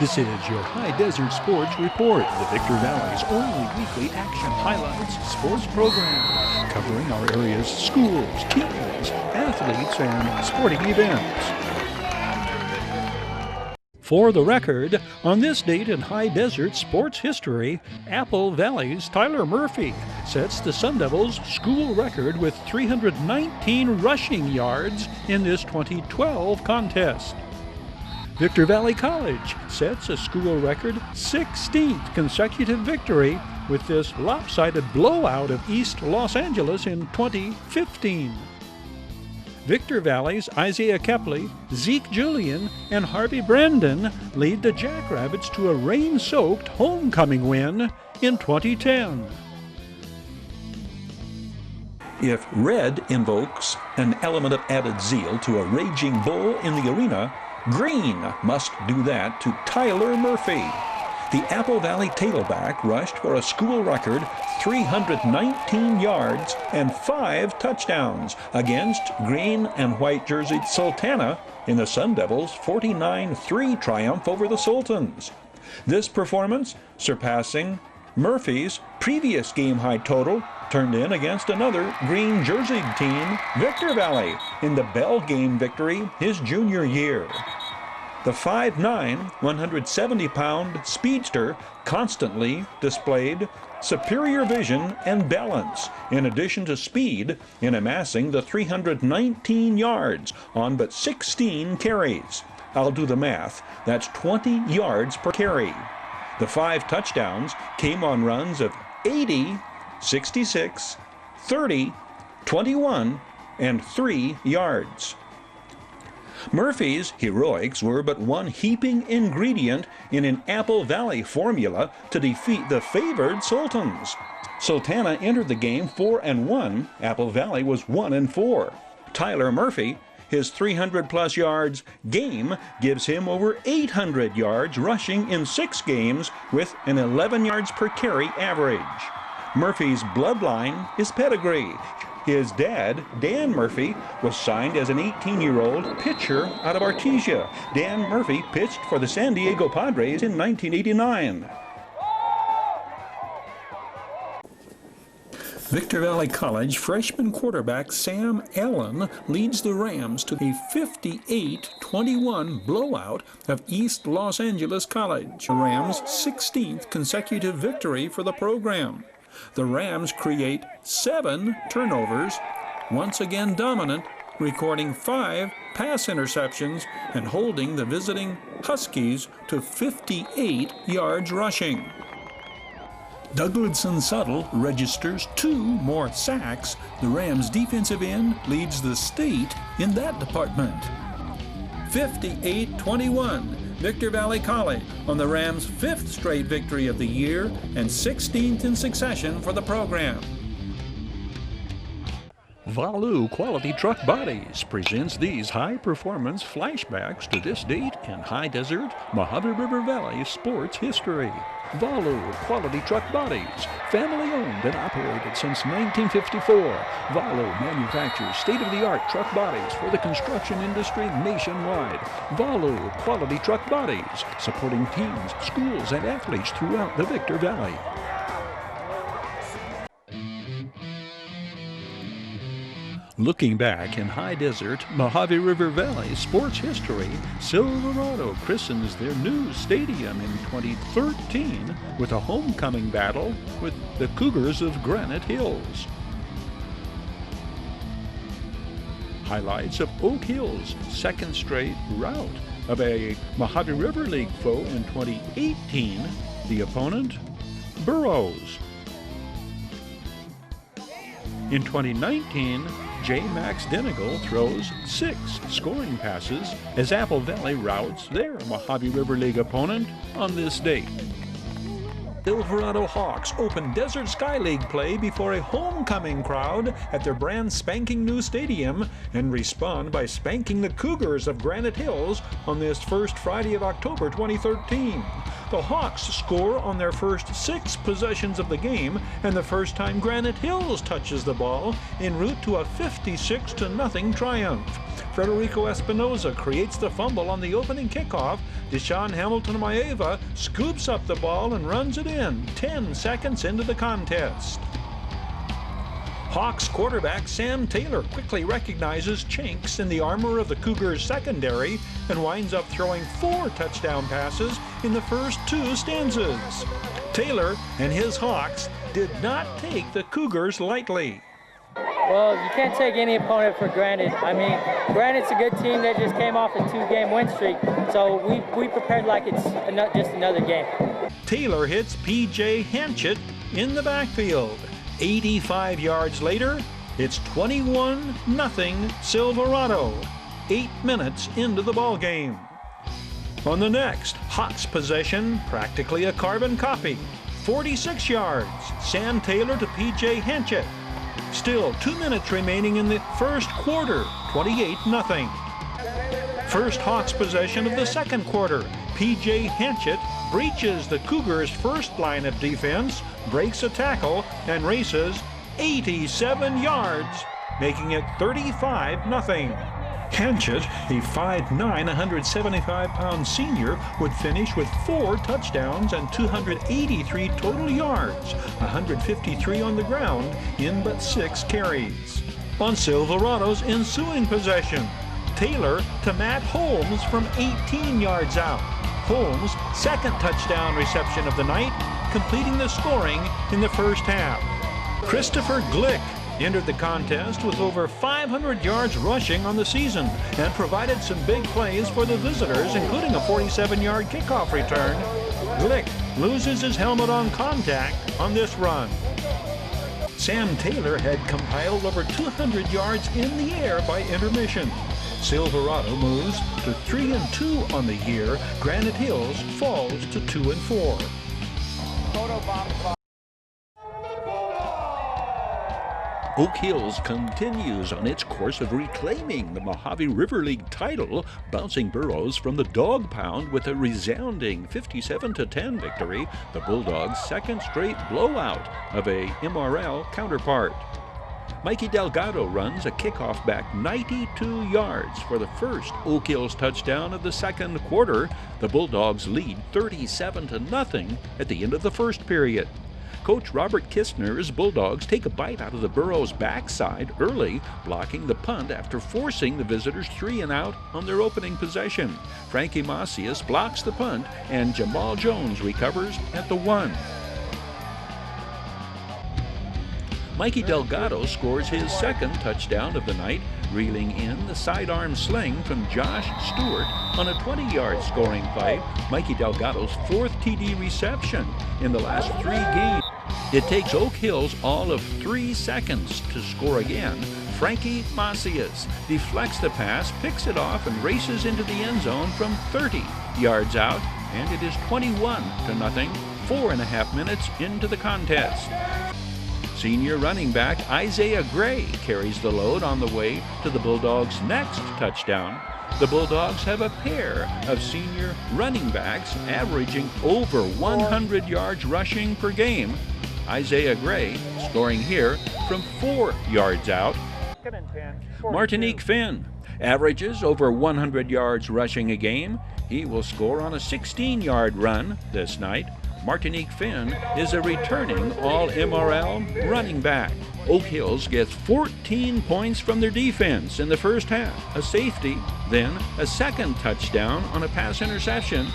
This is your High Desert Sports Report, the Victor Valley's only weekly action highlights sports program, covering our area's schools, teams, athletes, and sporting events. For the record, on this date in High Desert sports history, Apple Valley's Tyler Murphy sets the Sun Devils' school record with 319 rushing yards in this 2012 contest. Victor Valley College sets a school record 16th consecutive victory with this lopsided blowout of East Los Angeles in 2015. Victor Valley's Isaiah Kepley, Zeke Julian, and Harvey Brandon lead the Jackrabbits to a rain-soaked homecoming win in 2010. If red invokes an element of added zeal to a raging bull in the arena, green must do that to Tyler Murphy. The Apple Valley tailback rushed for a school record 319 yards and 5 touchdowns against green and white jerseyed Sultana in the Sun Devils' 49-3 triumph over the Sultans. This performance, surpassing Murphy's previous game-high total, turned in against another green jerseyed team, Victor Valley, in the Bell game victory his junior year. The 5'9", 170-pound speedster constantly displayed superior vision and balance, in addition to speed, in amassing the 319 yards on but 16 carries. I'll do the math. That's 20 yards per carry. The 5 touchdowns came on runs of 80, 66, 30, 21, and 3 yards. Murphy's heroics were but one heaping ingredient in an Apple Valley formula to defeat the favored Sultans. Sultana entered the game 4-1. Apple Valley was 1-4. Tyler Murphy, his 300-plus yards game gives him over 800 yards rushing in 6 games with an 11 yards per carry average. Murphy's bloodline is pedigree. His dad, Dan Murphy, was signed as an 18-year-old pitcher out of Artesia. Dan Murphy pitched for the San Diego Padres in 1989. Victor Valley College freshman quarterback Sam Allen leads the Rams to a 58-21 blowout of East Los Angeles College, the Rams' 16th consecutive victory for the program. The Rams create 7 turnovers, once again dominant, recording 5 pass interceptions and holding the visiting Huskies to 58 yards rushing. Dougladson Suttle registers 2 more sacks. The Rams' defensive end leads the state in that department. 58-21. Victor Valley College on the Rams' 5th straight victory of the year and 16th in succession for the program. Valu Quality Truck Bodies presents these high-performance flashbacks to this date in High Desert, Mojave River Valley sports history. Valu Quality Truck Bodies, family-owned and operated since 1954. Valu manufactures state-of-the-art truck bodies for the construction industry nationwide. Valu Quality Truck Bodies, supporting teams, schools, and athletes throughout the Victor Valley. Looking back in High Desert, Mojave River Valley sports history, Silverado christens their new stadium in 2013 with a homecoming battle with the Cougars of Granite Hills. Highlights of Oak Hill's 2nd straight rout of a Mojave River League foe in 2018, the opponent, Burroughs. In 2019, J. Max Denigal throws 6 scoring passes as Apple Valley routs their Mojave River League opponent on this date. Silverado Hawks open Desert Sky League play before a homecoming crowd at their brand spanking new stadium and respond by spanking the Cougars of Granite Hills on this first Friday of October 2013. The Hawks score on their first 6 possessions of the game, and the first time Granite Hills touches the ball, en route to a 56-0 triumph. Federico Espinoza creates the fumble on the opening kickoff. Deshaun Hamilton-Maeva scoops up the ball and runs it in 10 seconds into the contest. Hawks quarterback Sam Taylor quickly recognizes chinks in the armor of the Cougars secondary and winds up throwing 4 touchdown passes in the first 2 stanzas. Taylor and his Hawks did not take the Cougars lightly. Well, you can't take any opponent for granted. I mean, Granite's a good team that just came off a 2-game win streak, so we prepared like it's just another game. Taylor hits P.J. Hanchett in the backfield. 85 yards later, it's 21-0 Silverado, 8 minutes into the ball game. On the next Hawks possession, practically a carbon copy. 46 yards, Sam Taylor to P.J. Hanchett. Still 2 minutes remaining in the first quarter, 28-0. First Hawks possession of the second quarter. P.J. Hanchett breaches the Cougars' first line of defense, breaks a tackle, and races 87 yards, making it 35-0. Hanchett, a 5'9", 175-pound senior, would finish with 4 touchdowns and 283 total yards, 153 on the ground in but 6 carries. On Silverado's ensuing possession, Taylor to Matt Holmes from 18 yards out. Holmes' second touchdown reception of the night, completing the scoring in the first half. Christopher Glick entered the contest with over 500 yards rushing on the season and provided some big plays for the visitors, including a 47-yard kickoff return. Glick loses his helmet on contact on this run. Sam Taylor had compiled over 200 yards in the air by intermission. Silverado moves to 3-2 on the year. Granite Hills falls to 2-4. Oak Hills continues on its course of reclaiming the Mojave River League title, bouncing Burroughs from the dog pound with a resounding 57-10 victory, the Bulldogs' second straight blowout of a MRL counterpart. Mikey Delgado runs a kickoff back 92 yards for the first Oak Hills touchdown of the second quarter. The Bulldogs lead 37-0 at the end of the first period. Coach Robert Kistner's Bulldogs take a bite out of the Burroughs' backside early, blocking the punt after forcing the visitors 3-and-out on their opening possession. Frankie Macias blocks the punt, and Jamal Jones recovers at the 1. Mikey Delgado scores his second touchdown of the night, reeling in the sidearm sling from Josh Stewart on a 20-yard scoring play, Mikey Delgado's 4th TD reception in the last 3 games. It takes Oak Hills all of 3 seconds to score again. Frankie Macias deflects the pass, picks it off, and races into the end zone from 30 yards out, and it is 21-0, 4.5 minutes into the contest. Senior running back Isaiah Gray carries the load on the way to the Bulldogs' next touchdown. The Bulldogs have a pair of senior running backs averaging over 100 yards rushing per game. Isaiah Gray scoring here from 4 yards out. Martinique Finn averages over 100 yards rushing a game. He will score on a 16-yard run this night. Martinique Finn is a returning All-MRL running back. Oak Hills gets 14 points from their defense in the first half, a safety, then a second touchdown on a pass interception.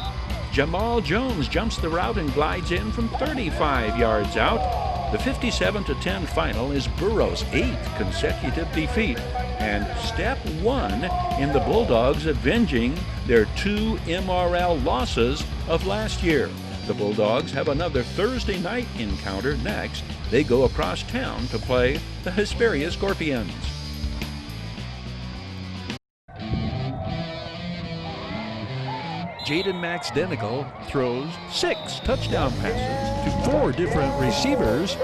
Jamal Jones jumps the route and glides in from 35 yards out. The 57-10 final is Burroughs' 8th consecutive defeat, and step 1 in the Bulldogs avenging their 2 MRL losses of last year. The Bulldogs have another Thursday night encounter next. They go across town to play the Hesperia Scorpions. Jaden Max Denigal throws 6 touchdown passes to 4 different receivers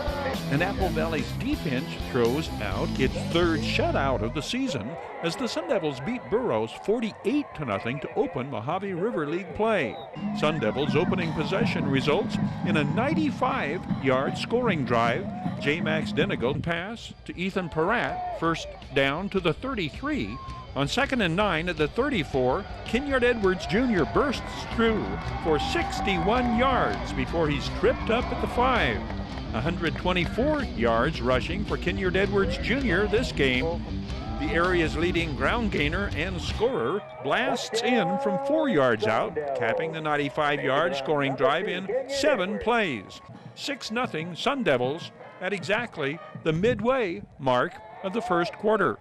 And Apple Valley's defense throws out its third shutout of the season as the Sun Devils beat Burroughs 48-0 to open Mojave River League play. Sun Devils' opening possession results in a 95-yard scoring drive. J. Max Denegal pass to Ethan Peratt, first down to the 33. On 2nd and 9 at the 34, Kenyon Edwards Jr. bursts through for 61 yards before he's tripped up at the 5. 124 yards rushing for Kenyon Edwards Jr. this game. The area's leading ground gainer and scorer blasts in from 4 yards out, capping the 95-yard scoring drive in 7 plays. 6-0 Sun Devils at exactly the midway mark of the first quarter.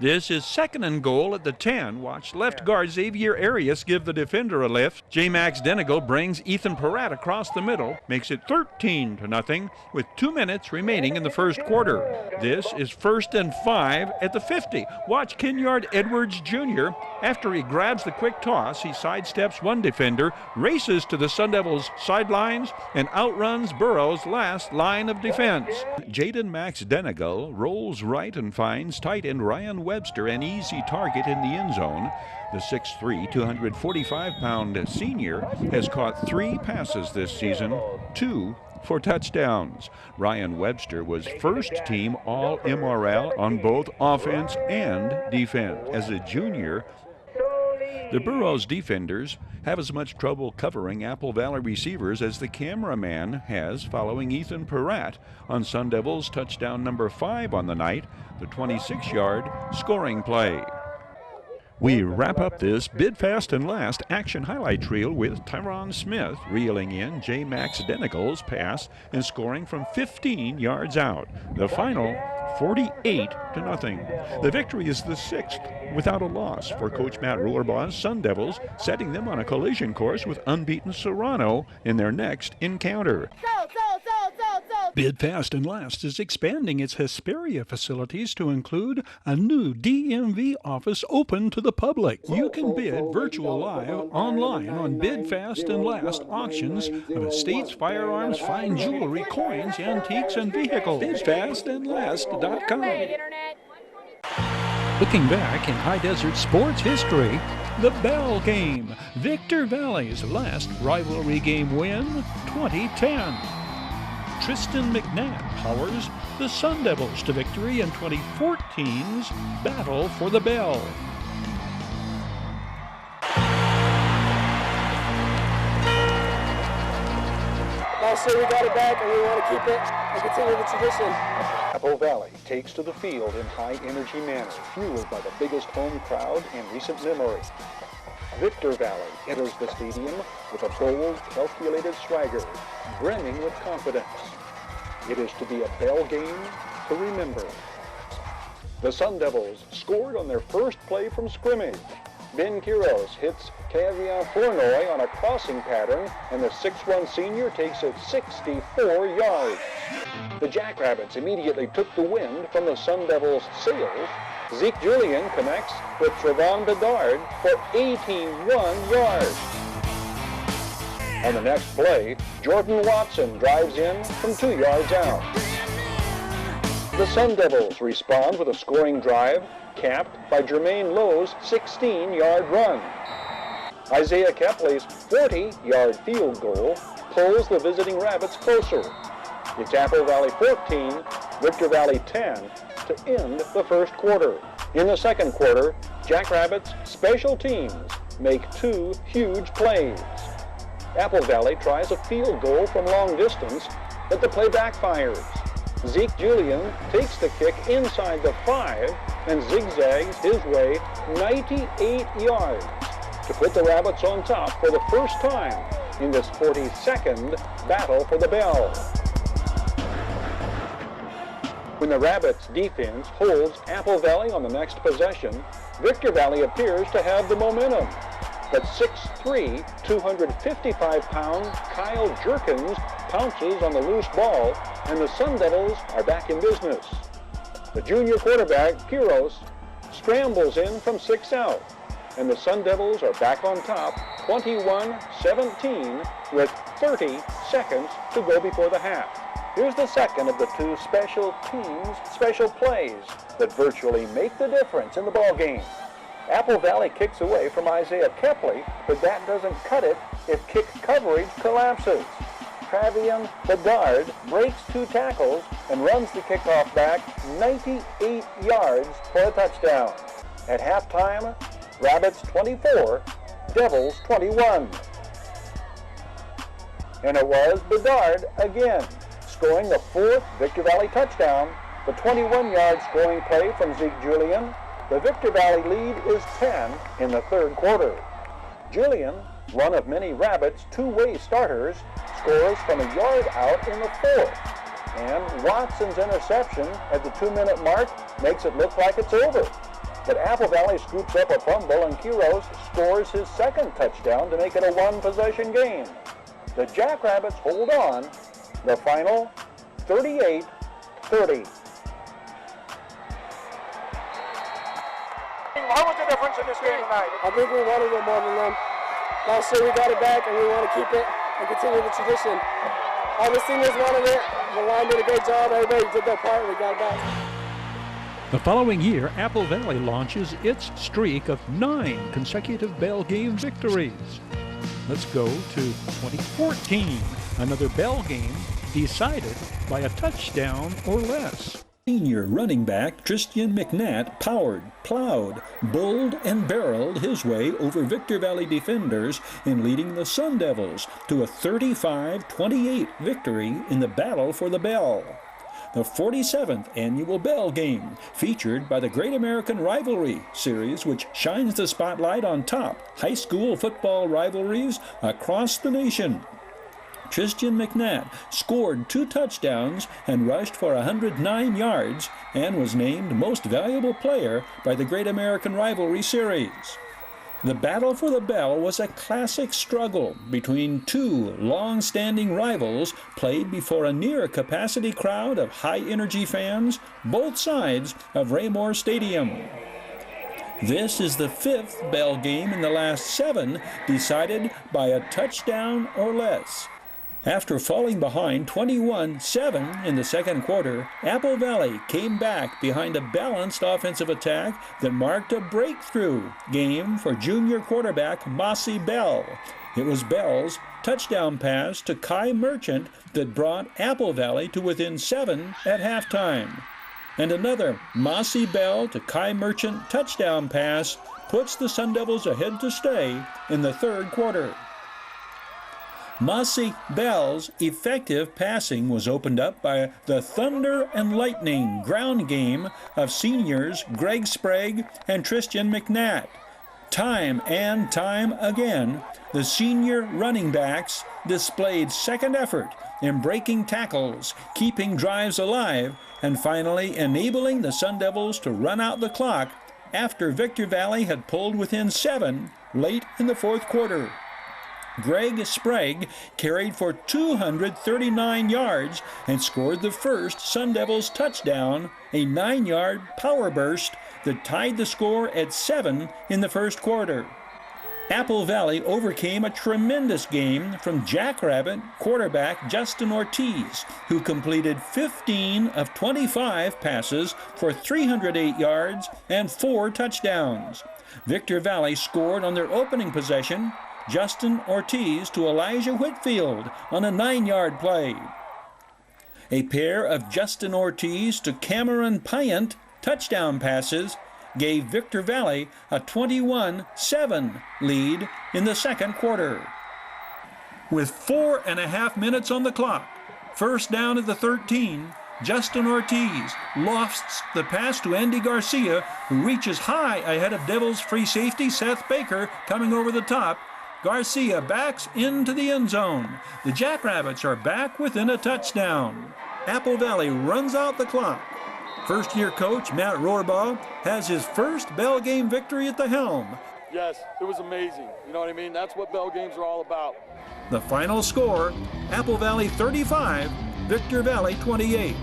This is 2nd and goal at the 10. Watch left guard Xavier Arias give the defender a lift. J. Max Denegal brings Ethan Peratt across the middle, makes it 13-0 with 2 minutes remaining in the first quarter. This is 1st and 5 at the 50. Watch Kenyon Edwards Jr. After he grabs the quick toss, he sidesteps one defender, races to the Sun Devils' sidelines, and outruns Burroughs' last line of defense. Jaden Max Denegal rolls right and finds tight end Ryan Webster an easy target in the end zone. The 6'3", 245-pound senior has caught 3 passes this season, 2 for touchdowns. Ryan Webster was first-team All-MRL on both offense and defense. As a junior, the Burroughs defenders have as much trouble covering Apple Valley receivers as the cameraman has following Ethan Peratt on Sun Devils touchdown number 5 on the night, the 26-yard scoring play. We wrap up this bid fast and last action highlight reel with Tyron Smith reeling in J. Max Denegal's pass and scoring from 15 yards out. The final 48-0. The victory is the 6th without a loss for Coach Matt ROHRBAUGH's Sun Devils, setting them on a collision course with unbeaten Serrano in their next encounter. Bid Fast and Last is expanding its Hesperia facilities to include a new DMV office open to the public. You can bid virtual live online on Bid Fast and Last auctions of estates, firearms, fine jewelry, coins, antiques, and vehicles. BidFastAndLast.com. Looking back in High Desert sports history, the Bell Game, Victor Valley's last rivalry game win, 2010. Tristan McNabb powers the Sun Devils to victory in 2014's Battle for the Bell. Last year we got it back and we want to keep it and continue the tradition. Apple Valley takes to the field in high-energy manner, fueled by the biggest home crowd in recent memory. Victor Valley enters the stadium with a bold, calculated swagger, brimming with confidence. It is to be a Bell game to remember. The Sun Devils scored on their first play from scrimmage. Ben Quiros hits Cavian Flournoy on a crossing pattern, and the 6'1 senior takes it 64 yards. The Jackrabbits immediately took the wind from the Sun Devils' sails. Zeke Julian connects with Trevon Bedard for 81 yards. On the next play, Jordan Watson drives in from 2 yards out. The Sun Devils respond with a scoring drive, capped by Jermaine Lowe's 16-yard run. Isaiah Kepley's 40-yard field goal pulls the visiting Rabbits closer. It's Apple Valley 14, Victor Valley 10 to end the first quarter. In the second quarter, Jackrabbits' special teams make 2 huge plays. Apple Valley tries a field goal from long distance, but the play backfires. Zeke Julian takes the kick inside the 5 and zigzags his way 98 yards to put the Rabbits on top for the first time in this 42nd Battle for the Bell. When the Rabbits' defense holds Apple Valley on the next possession, Victor Valley appears to have the momentum. But 6'3", 255-pound Kyle Jerkins pounces on the loose ball, and the Sun Devils are back in business. The junior quarterback, Quiros, scrambles in from 6 out, and the Sun Devils are back on top, 21-17, with 30 seconds to go before the half. Here's the second of the two special teams' special plays that virtually make the difference in the ball game. Apple Valley kicks away from Isaiah Kepley, but that doesn't cut it if kick coverage collapses. Travian Bedard breaks 2 tackles and runs the kickoff back 98 yards for a touchdown. At halftime, Rabbits 24, Devils 21. And it was Bedard again, scoring the 4th Victor Valley touchdown, the 21-yard scoring play from Zeke Julian. The Victor Valley lead is 10 in the 3rd quarter. Julian, one of many Rabbits' two-way starters, scores from a yard out in the 4th. And Watson's interception at the 2-minute mark makes it look like it's over. But Apple Valley scoops up a fumble and Quiros scores his 2nd touchdown to make it a 1-possession game. The Jackrabbits hold on. The final 38-30. What was the difference in this game tonight? I think we wanted it more than them. Last year we got it back and we want to keep it and continue the tradition. All the seniors wanted it. The line did a great job. Everybody did their part. We got it back. The following year, Apple Valley launches its streak of 9 consecutive bell game victories. Let's go to 2014, another bell game decided by a touchdown or less. Senior running back Tristan McNatt powered, plowed, bulled, and barreled his way over Victor Valley defenders in leading the Sun Devils to a 35-28 victory in the battle for the bell. The 47th annual bell game, featured by the Great American Rivalry series, which shines the spotlight on top high school football rivalries across the nation. Tristan McNatt scored 2 touchdowns and rushed for 109 yards and was named Most Valuable Player by the Great American Rivalry Series. The battle for the bell was a classic struggle between 2 long-standing rivals played before a near-capacity crowd of high-energy fans, both sides of Raymore Stadium. This is the 5th bell game in the last 7 decided by a touchdown or less. After falling behind 21-7 in the 2nd quarter, Apple Valley came back behind a balanced offensive attack that marked a breakthrough game for junior quarterback Mossy Bell. It was Bell's touchdown pass to Kai Merchant that brought Apple Valley to within 7 at halftime. And another Mossy Bell to Kai Merchant touchdown pass puts the Sun Devils ahead to stay in the 3rd quarter. Mossy Bell's effective passing was opened up by the thunder and lightning ground game of seniors Greg Sprague and Tristan McNatt. Time and time again, the senior running backs displayed second effort in breaking tackles, keeping drives alive, and finally enabling the Sun Devils to run out the clock after Victor Valley had pulled within 7 late in the 4th quarter. Greg Sprague carried for 239 yards and scored the first Sun Devils touchdown, a 9-yard power burst that tied the score at 7 in the 1st quarter. Apple Valley overcame a tremendous game from Jackrabbit quarterback Justin Ortiz, who completed 15 of 25 passes for 308 yards and 4 touchdowns. Victor Valley scored on their opening possession, Justin Ortiz to Elijah Whitfield on a 9-yard play. A pair of Justin Ortiz to Cameron Pyant touchdown passes gave Victor Valley a 21-7 lead in the 2nd quarter. With 4.5 minutes on the clock, first down at the 13, Justin Ortiz lofts the pass to Andy Garcia, who reaches high ahead of Devils free safety Seth Baker coming over the top. Garcia backs into the end zone. The Jackrabbits are back within a touchdown. Apple Valley runs out the clock. First-year coach Matt ROHRBAUGH has his first bell game victory at the helm. Yes, it was amazing. You know what I mean? That's what bell games are all about. The final score, Apple Valley 35, Victor Valley 28.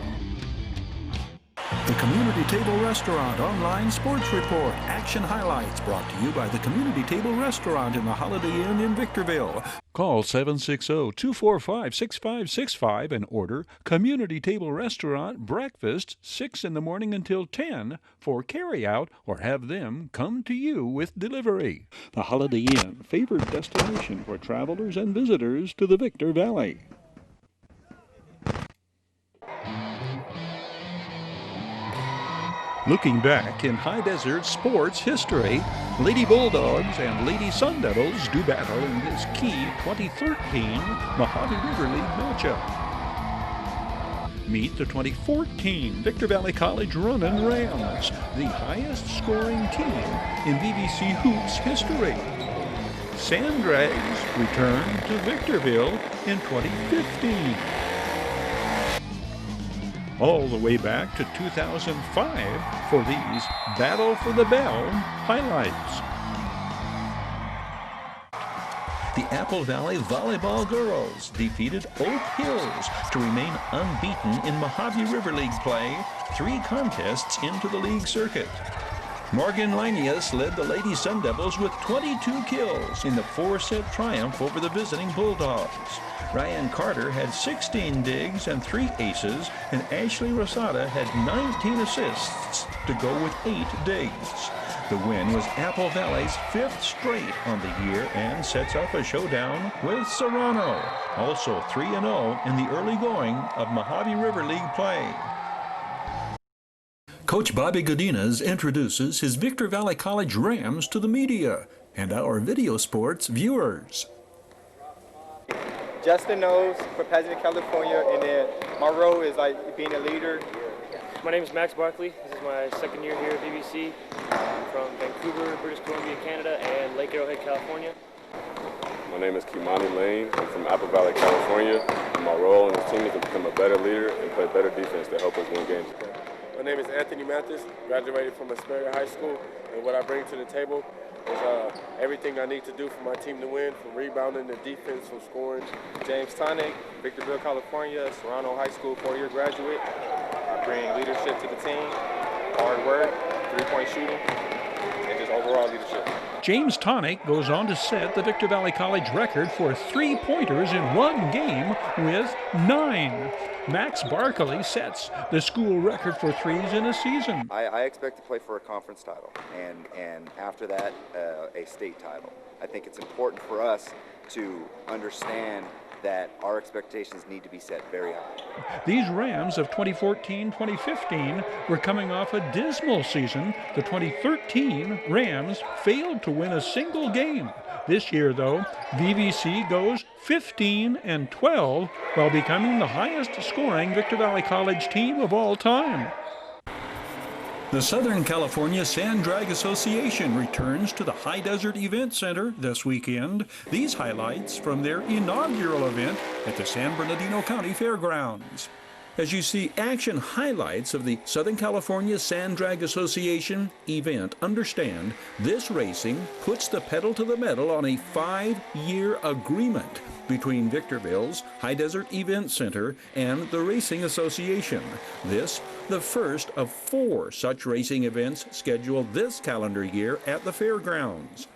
The Community Table Restaurant Online Sports Report. Action highlights brought to you by the Community Table Restaurant in the Holiday Inn in Victorville. Call 760-245-6565 and order Community Table Restaurant breakfast 6 in the morning until 10 for carryout, or have them come to you with delivery. The Holiday Inn, favored destination for travelers and visitors to the Victor Valley. Looking back in High Desert sports history, Lady Bulldogs and Lady Sun Devils do battle in this key 2013 Mojave River League matchup. Meet the 2014 Victor Valley College Runnin' Rams, the highest scoring team in BBC Hoops history. Sand Drags return to Victorville in 2015. All the way back to 2005 for these Battle for the Bell highlights. The Apple Valley Volleyball Girls defeated Oak Hills to remain unbeaten in Mojave River League play, 3 contests into the league circuit. Morgan Linnaeus led the Lady Sun Devils with 22 kills in the 4-set triumph over the visiting Bulldogs. Ryan Carter had 16 digs and 3 aces, and Ashley Rosada had 19 assists to go with 8 digs. The win was Apple Valley's 5th straight on the year and sets up a showdown with Serrano, also 3-0 in the early going of Mojave River League play. Coach Bobby Godinez introduces his Victor Valley College Rams to the media and our video sports viewers. Justin knows for President California, and then my role is like being a leader. My name is Max Barkley. This is my second year here at BBC. I'm from Vancouver, British Columbia, Canada, and Lake Arrowhead, California. My name is KIMANI Lane. I'm from Apple Valley, California. And my role in this team is to become a better leader and play better defense to help us win games. My name is Anthony Mathis, graduated from Hespena High School, and what I bring to the table is everything I need to do for my team to win, from rebounding to defense, from scoring. James Tonic, Victorville, California, Serrano High School, 4-year graduate. I bring leadership to the team, hard work, 3-point shooting, and just overall leadership. James Tonic goes on to set the Victor Valley College record for 3-pointers in one game with 9. Max Barkley sets the school record for threes in a season. I expect to play for a conference title, and after that, a state title. I think it's important for us to understand that our expectations need to be set very high. These Rams of 2014-2015 were coming off a dismal season. The 2013 Rams failed to win a single game. This year, though, VVC goes 15-12 while becoming the highest scoring Victor Valley College team of all time. The Southern California Sand Drag Association returns to the High Desert Event Center this weekend. These highlights from their inaugural event at the San Bernardino County Fairgrounds. As you see action highlights of the Southern California Sand Drag Association event, understand this racing puts the pedal to the metal on a 5-year agreement between Victorville's High Desert Event Center and the Racing Association. This, the first of 4 such racing events scheduled this calendar year at the fairgrounds.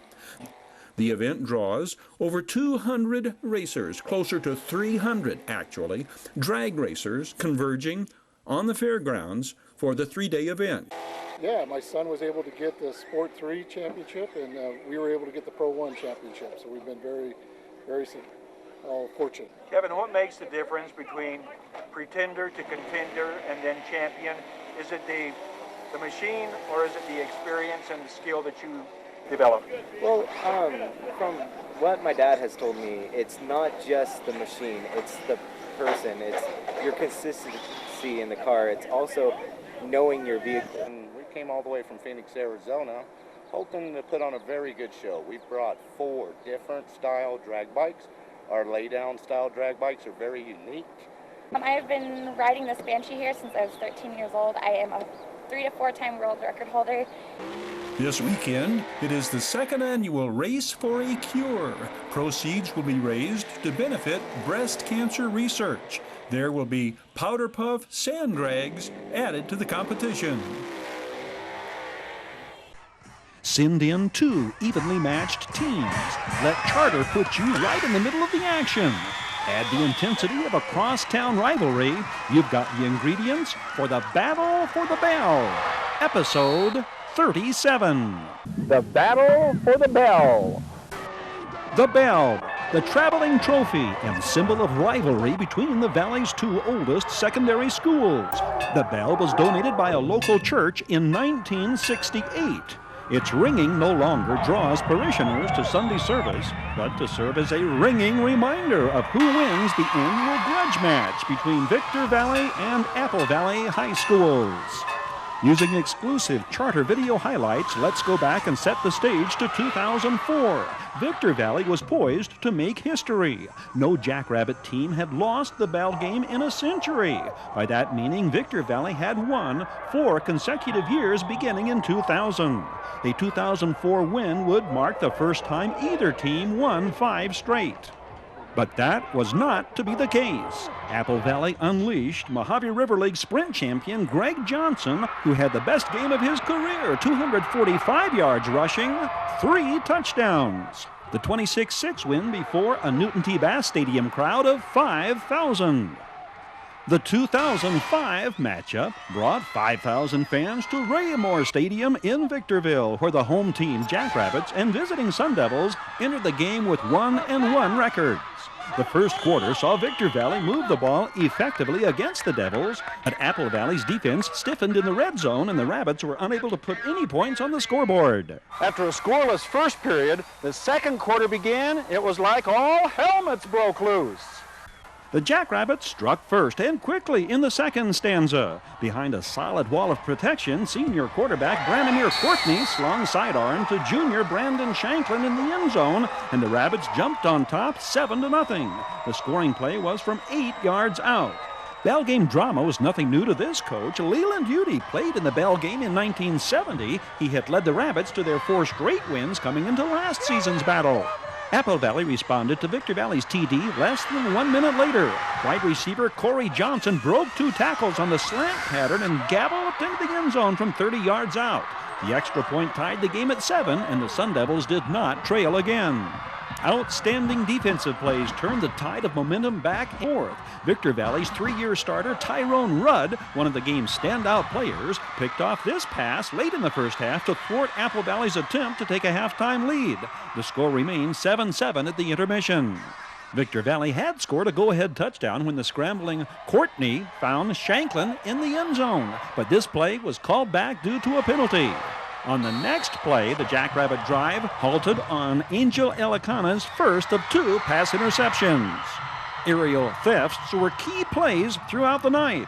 The event draws over 200 racers, closer to 300 actually, drag racers converging on the fairgrounds for the 3-day event. Yeah, my son was able to get the Sport 3 championship, and we were able to get the Pro 1 championship, so we've been very, very fortunate. Kevin, what makes the difference between pretender to contender and then champion? Is it the machine, or is it the experience and the skill that you develop? Well, from what my dad has told me, it's not just the machine, it's the person, it's your consistency in the car, it's also knowing your vehicle. And we came all the way from Phoenix, Arizona, hoping to put on a very good show. We've brought 4 different style drag bikes. Our lay-down style drag bikes are very unique. I have been riding this Banshee here since I was 13 years old. I am a 3- to 4-time world record holder. This weekend, it is the 2nd annual Race for a Cure. Proceeds will be raised to benefit breast cancer research. There will be powder puff sand drags added to the competition. Send in 2 evenly matched teams. Let Charter put you right in the middle of the action. Add the intensity of a crosstown rivalry. You've got the ingredients for the Battle for the Bell. Episode 37. The Battle for the Bell. The Bell, the traveling trophy and symbol of rivalry between the Valley's 2 oldest secondary schools. The bell was donated by a local church in 1968. Its ringing no longer draws parishioners to Sunday service, but to serve as a ringing reminder of who wins the annual grudge match between Victor Valley and Apple Valley High Schools. Using exclusive Charter video highlights, let's go back and set the stage to 2004. Victor Valley was poised to make history. No Jackrabbit team had lost the bell game in a century. By that meaning, Victor Valley had won 4 consecutive years beginning in 2000. A 2004 win would mark the first time either team won 5 straight. But that was not to be the case. Apple Valley unleashed Mojave River League sprint champion Greg Johnson, who had the best game of his career, 245 yards rushing, 3 touchdowns. The 26-6 win before a Newton T. Bass Stadium crowd of 5,000. The 2005 matchup brought 5,000 fans to Raymore Stadium in Victorville, where the home team Jackrabbits and visiting Sun Devils entered the game with 1-1 records. The first quarter saw Victor Valley move the ball effectively against the Devils, but Apple Valley's defense stiffened in the red zone and the Rabbits were unable to put any points on the scoreboard. After a scoreless first period, the second quarter began. It was like all helmets broke loose. The Jackrabbits struck first and quickly in the second stanza. Behind a solid wall of protection, senior quarterback Branimir Courtney slung sidearm to junior Brandon Shanklin in the end zone, and the Rabbits jumped on top 7-0. The scoring play was from 8 yards out. Bell game drama was nothing new to this coach. Leland Udy played in the Bell game in 1970. He had led the Rabbits to their 4 straight wins coming into last season's battle. Apple Valley responded to Victor Valley's TD less than 1 minute later. Wide receiver Corey Johnson broke 2 tackles on the slant pattern and galloped into the end zone from 30 yards out. The extra point tied the game at 7, and the Sun Devils did not trail again. Outstanding defensive plays turned the tide of momentum back north. Victor Valley's 3-year starter Tyrone Rudd, one of the game's standout players, picked off this pass late in the first half to thwart Apple Valley's attempt to take a halftime lead. The score remained 7-7 at the intermission. Victor Valley had scored a go-ahead touchdown when the scrambling Courtney found Shanklin in the end zone, but this play was called back due to a penalty. On the next play, the Jackrabbit drive halted on Angel Elicana's first of 2 pass interceptions. Aerial thefts were key plays throughout the night.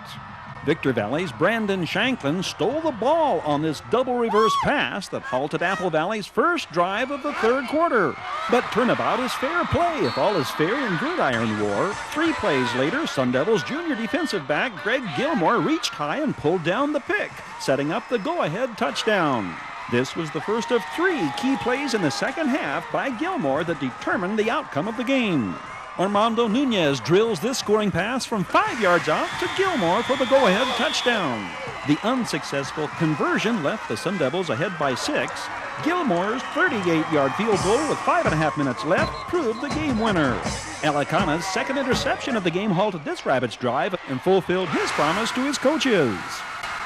Victor Valley's Brandon Shanklin stole the ball on this double reverse pass that halted Apple Valley's first drive of the third quarter. But turnabout is fair play if all is fair in gridiron war. 3 plays later, Sun Devils junior defensive back Greg Gilmore reached high and pulled down the pick, setting up the go-ahead touchdown. This was the first of 3 key plays in the second half by Gilmore that determined the outcome of the game. Armando Nunez drills this scoring pass from 5 yards out to Gilmore for the go-ahead touchdown. The unsuccessful conversion left the Sun Devils ahead by 6. Gilmore's 38-yard field goal with 5.5 minutes left proved the game winner. Elicana's second interception of the game halted this Rabbits drive and fulfilled his promise to his coaches.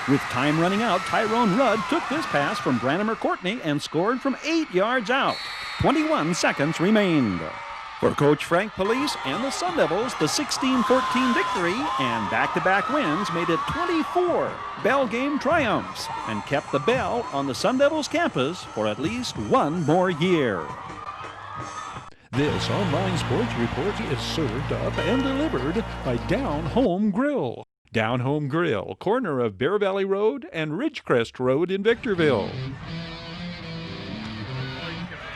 With time running out, Tyrone Rudd took this pass from Branimir Courtney and scored from 8 yards out. 21 seconds remained. For Coach Frank Police and the Sun Devils, the 16-14 victory and back-to-back wins made it 24 Bell game triumphs and kept the Bell on the Sun Devils campus for at least 1 more year. This online sports report is served up and delivered by Down Home Grill. Down Home Grill, corner of Bear Valley Road and Ridgecrest Road in Victorville.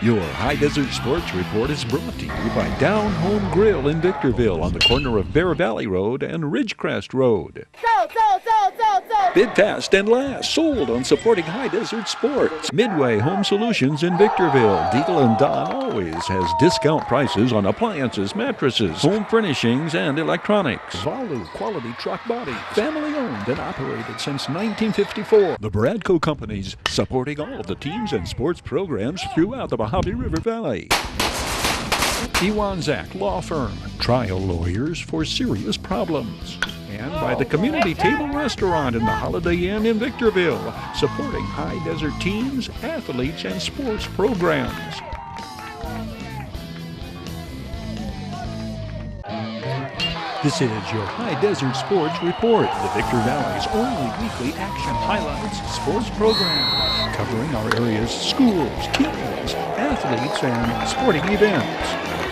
Your High Desert Sports Report is brought to you by Down Home Grill in Victorville on the corner of Bear Valley Road and Ridgecrest Road. Go, go, go, go! Bid fast and last. Sold on supporting High Desert Sports. Midway Home Solutions in Victorville. Deagle and Don always has discount prices on appliances, mattresses, home furnishings, and electronics. Valu Quality Truck Body. Family owned and operated since 1954. The Bradco Companies, supporting all of the teams and sports programs throughout the Mojave River Valley. Iwanzak Law Firm, trial lawyers for serious problems. And by the Community Table Restaurant in the Holiday Inn in Victorville, supporting High Desert teams, athletes, and sports programs. This is your High Desert Sports Report, the Victor Valley's only weekly action highlights sports program, covering our area's schools, teams, athletes, and sporting events.